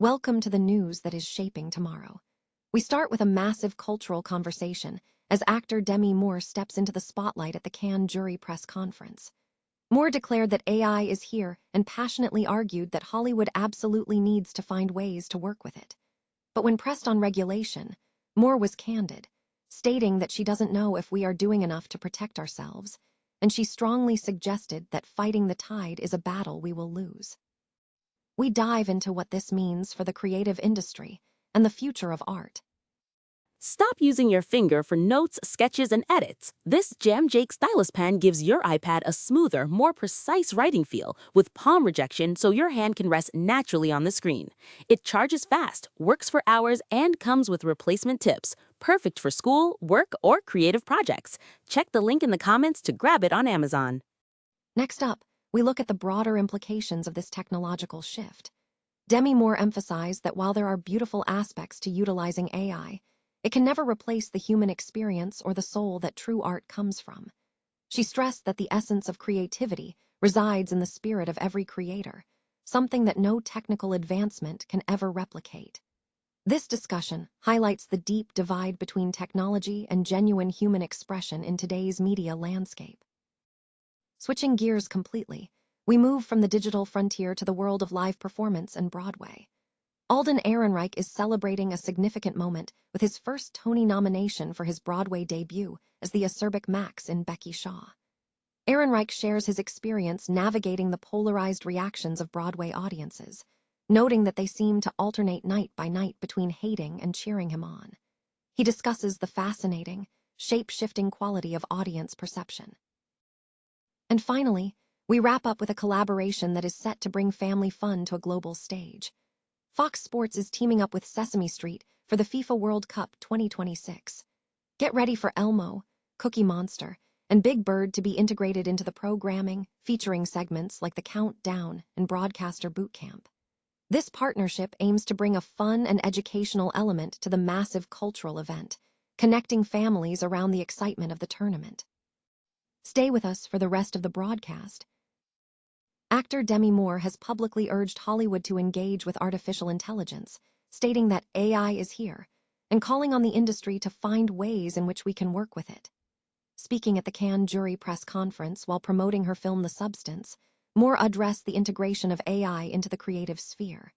Welcome to the news that is shaping tomorrow. We start with a massive cultural conversation as actor Demi Moore steps into the spotlight at the Cannes jury press conference. Moore declared that AI is here and passionately argued that Hollywood absolutely needs to find ways to work with it. But when pressed on regulation, Moore was candid, stating that she doesn't know if we are doing enough to protect ourselves, and she strongly suggested that fighting the tide is a battle we will lose. We dive into what this means for the creative industry and the future of art. Stop using your finger for notes, sketches, and edits. This Jam Jake stylus pen gives your iPad a smoother, more precise writing feel with palm rejection so your hand can rest naturally on the screen. It charges fast, works for hours, and comes with replacement tips. Perfect for school, work, or creative projects. Check the link in the comments to grab it on Amazon. Next up, we look at the broader implications of this technological shift. Demi Moore emphasized that while there are beautiful aspects to utilizing AI, it can never replace the human experience or the soul that true art comes from. She stressed that the essence of creativity resides in the spirit of every creator, something that no technical advancement can ever replicate. This discussion highlights the deep divide between technology and genuine human expression in today's media landscape. Switching gears completely, we move from the digital frontier to the world of live performance and Broadway. Alden Ehrenreich is celebrating a significant moment with his first Tony nomination for his Broadway debut as the acerbic Max in Becky Shaw. Ehrenreich shares his experience navigating the polarized reactions of Broadway audiences, noting that they seem to alternate night by night between hating and cheering him on. He discusses the fascinating, shape-shifting quality of audience perception. And finally, we wrap up with a collaboration that is set to bring family fun to a global stage. Fox Sports is teaming up with Sesame Street for the FIFA World Cup 2026. Get ready for Elmo, Cookie Monster, and Big Bird to be integrated into the programming, featuring segments like the Countdown and Broadcaster Bootcamp. This partnership aims to bring a fun and educational element to the massive cultural event, connecting families around the excitement of the tournament. Stay with us for the rest of the broadcast. Actor Demi Moore has publicly urged Hollywood to engage with artificial intelligence, stating that AI is here, and calling on the industry to find ways in which we can work with it. Speaking at the Cannes jury press conference while promoting her film The Substance, Moore addressed the integration of AI into the creative sphere.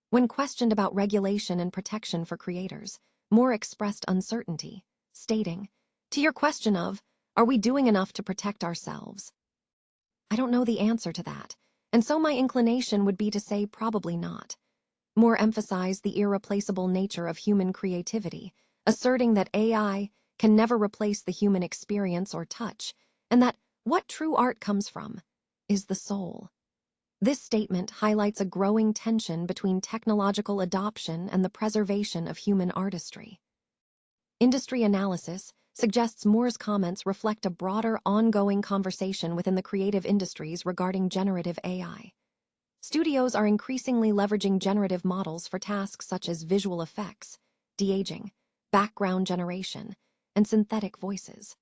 When questioned about regulation and protection for creators, Moore expressed uncertainty, stating, "To your question of, are we doing enough to protect ourselves? I don't know the answer to that, and so my inclination would be to say probably not." Moore emphasized the irreplaceable nature of human creativity, asserting that AI can never replace the human experience or touch, and that what true art comes from is the soul. This statement highlights a growing tension between technological adoption and the preservation of human artistry. Industry analysis suggests Moore's comments reflect a broader, ongoing conversation within the creative industries regarding generative AI. Studios are increasingly leveraging generative models for tasks such as visual effects, de-aging, background generation, and synthetic voices.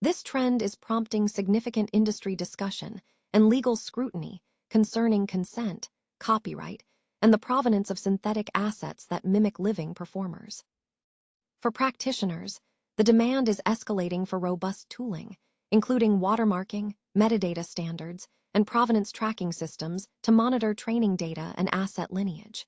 This trend is prompting significant industry discussion and legal scrutiny concerning consent, copyright, and the provenance of synthetic assets that mimic living performers. For practitioners, the demand is escalating for robust tooling, including watermarking, metadata standards, and provenance tracking systems to monitor training data and asset lineage.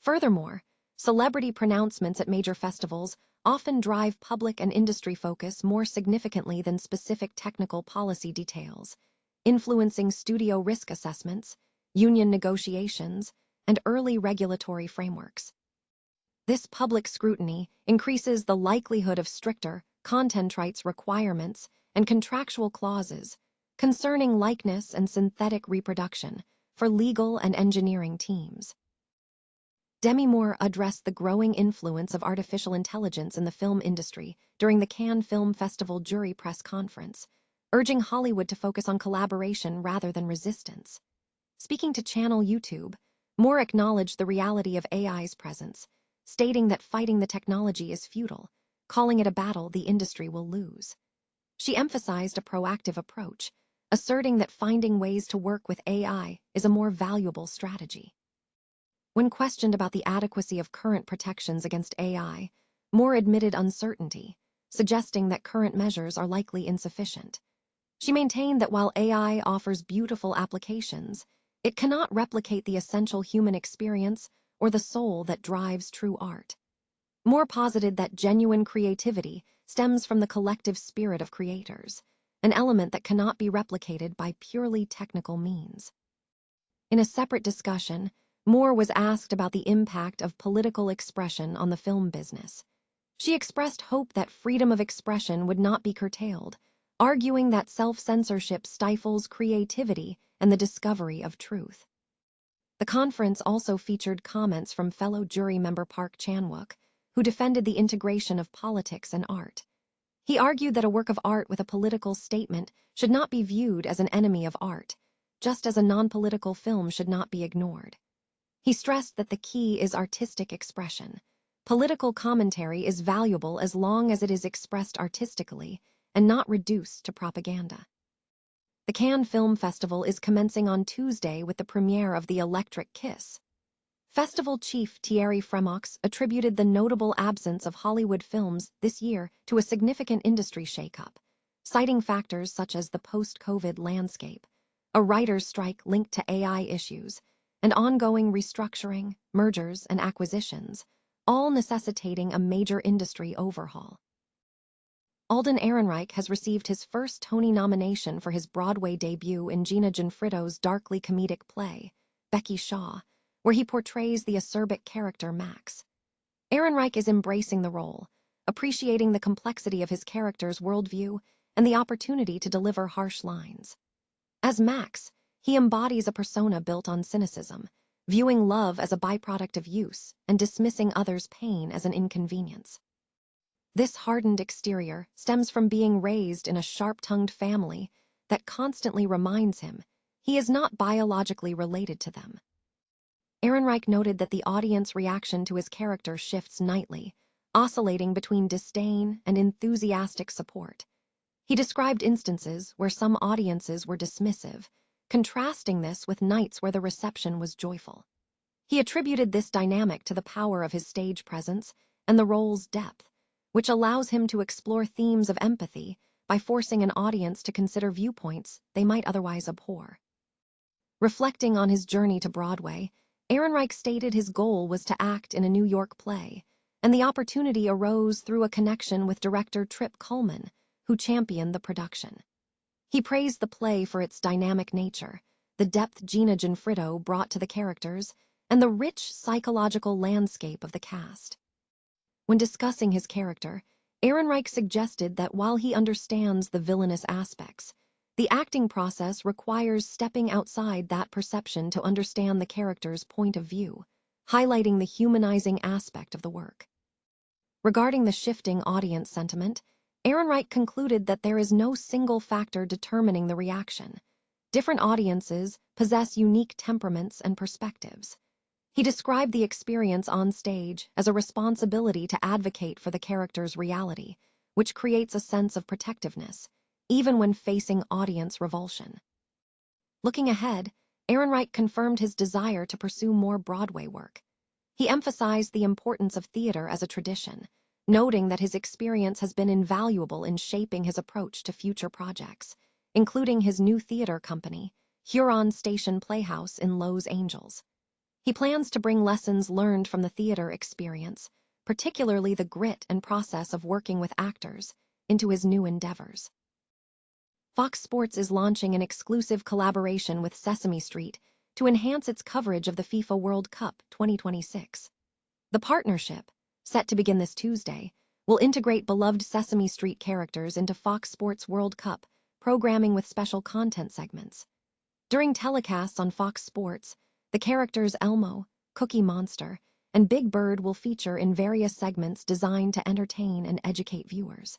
Furthermore, celebrity pronouncements at major festivals often drive public and industry focus more significantly than specific technical policy details, influencing studio risk assessments, union negotiations, and early regulatory frameworks. This public scrutiny increases the likelihood of stricter content rights requirements and contractual clauses concerning likeness and synthetic reproduction for legal and engineering teams. Demi Moore addressed the growing influence of artificial intelligence in the film industry during the Cannes Film Festival jury press conference, urging Hollywood to focus on collaboration rather than resistance. Speaking to Channel YouTube, Moore acknowledged the reality of AI's presence, stating that fighting the technology is futile, calling it a battle the industry will lose. She emphasized a proactive approach, asserting that finding ways to work with AI is a more valuable strategy. When questioned about the adequacy of current protections against AI, Moore admitted uncertainty, suggesting that current measures are likely insufficient. She maintained that while AI offers beautiful applications, it cannot replicate the essential human experience or the soul that drives true art. Moore posited that genuine creativity stems from the collective spirit of creators, an element that cannot be replicated by purely technical means. In a separate discussion, Moore was asked about the impact of political expression on the film business. She expressed hope that freedom of expression would not be curtailed, arguing that self-censorship stifles creativity and the discovery of truth. The conference also featured comments from fellow jury member Park Chan-wook, who defended the integration of politics and art. He argued that a work of art with a political statement should not be viewed as an enemy of art, just as a non-political film should not be ignored. He stressed that the key is artistic expression. Political commentary is valuable as long as it is expressed artistically and not reduced to propaganda. The Cannes Film Festival is commencing on Tuesday with the premiere of The Electric Kiss. Festival chief Thierry Fremox attributed the notable absence of Hollywood films this year to a significant industry shakeup, citing factors such as the post-COVID landscape, a writers' strike linked to AI issues, and ongoing restructuring, mergers, and acquisitions, all necessitating a major industry overhaul. Alden Ehrenreich has received his first Tony nomination for his Broadway debut in Gina Gianfriddo's darkly comedic play, Becky Shaw, where he portrays the acerbic character Max. Ehrenreich is embracing the role, appreciating the complexity of his character's worldview and the opportunity to deliver harsh lines. As Max, he embodies a persona built on cynicism, viewing love as a byproduct of use and dismissing others' pain as an inconvenience. This hardened exterior stems from being raised in a sharp-tongued family that constantly reminds him he is not biologically related to them. Ehrenreich noted that the audience reaction to his character shifts nightly, oscillating between disdain and enthusiastic support. He described instances where some audiences were dismissive, contrasting this with nights where the reception was joyful. He attributed this dynamic to the power of his stage presence and the role's depth, which allows him to explore themes of empathy by forcing an audience to consider viewpoints they might otherwise abhor. Reflecting on his journey to Broadway, Ehrenreich stated his goal was to act in a New York play, and the opportunity arose through a connection with director Trip Cullman, who championed the production. He praised the play for its dynamic nature, the depth Gina Gianfriddo brought to the characters, and the rich psychological landscape of the cast. When discussing his character, Ehrenreich suggested that while he understands the villainous aspects, the acting process requires stepping outside that perception to understand the character's point of view, highlighting the humanizing aspect of the work. Regarding the shifting audience sentiment, Ehrenreich concluded that there is no single factor determining the reaction. Different audiences possess unique temperaments and perspectives. He described the experience on stage as a responsibility to advocate for the character's reality, which creates a sense of protectiveness, even when facing audience revulsion. Looking ahead, Ehrenreich confirmed his desire to pursue more Broadway work. He emphasized the importance of theater as a tradition, noting that his experience has been invaluable in shaping his approach to future projects, including his new theater company, Huron Station Playhouse in Los Angeles. He plans to bring lessons learned from the theater experience, particularly the grit and process of working with actors, into his new endeavors. Fox Sports is launching an exclusive collaboration with Sesame Street to enhance its coverage of the FIFA World Cup 2026. The partnership, set to begin this Tuesday, will integrate beloved Sesame Street characters into Fox Sports World Cup programming with special content segments. During telecasts on Fox Sports, the characters Elmo, Cookie Monster, and Big Bird will feature in various segments designed to entertain and educate viewers.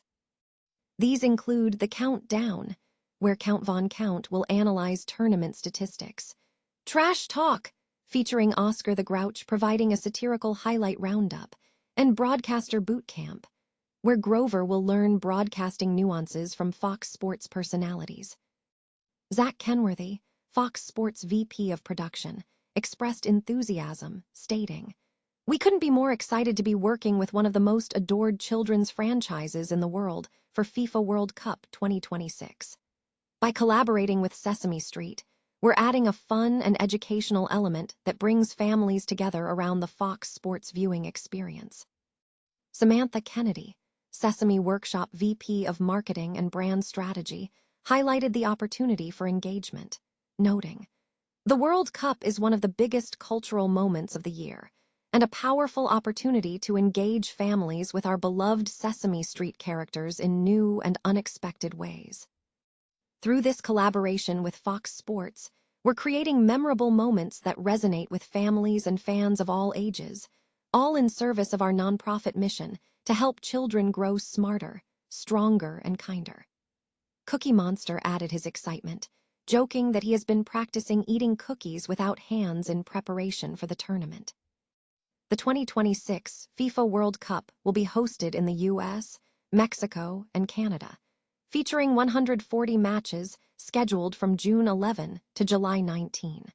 These include The Countdown, where Count Von Count will analyze tournament statistics, Trash Talk, featuring Oscar the Grouch providing a satirical highlight roundup, and Broadcaster Boot Camp, where Grover will learn broadcasting nuances from Fox Sports personalities. Zach Kenworthy, Fox Sports VP of Production, expressed enthusiasm, stating, "We couldn't be more excited to be working with one of the most adored children's franchises in the world for FIFA World Cup 2026. By collaborating with Sesame Street, we're adding a fun and educational element that brings families together around the Fox Sports viewing experience." Samantha Kennedy, Sesame Workshop VP of Marketing and Brand Strategy, highlighted the opportunity for engagement, noting, "The World Cup is one of the biggest cultural moments of the year, and a powerful opportunity to engage families with our beloved Sesame Street characters in new and unexpected ways. Through this collaboration with Fox Sports, we're creating memorable moments that resonate with families and fans of all ages, all in service of our nonprofit mission to help children grow smarter, stronger, and kinder." Cookie Monster added his excitement, joking that he has been practicing eating cookies without hands in preparation for the tournament. The 2026 FIFA World Cup will be hosted in the US, Mexico, and Canada, featuring 140 matches scheduled from June 11 to July 19.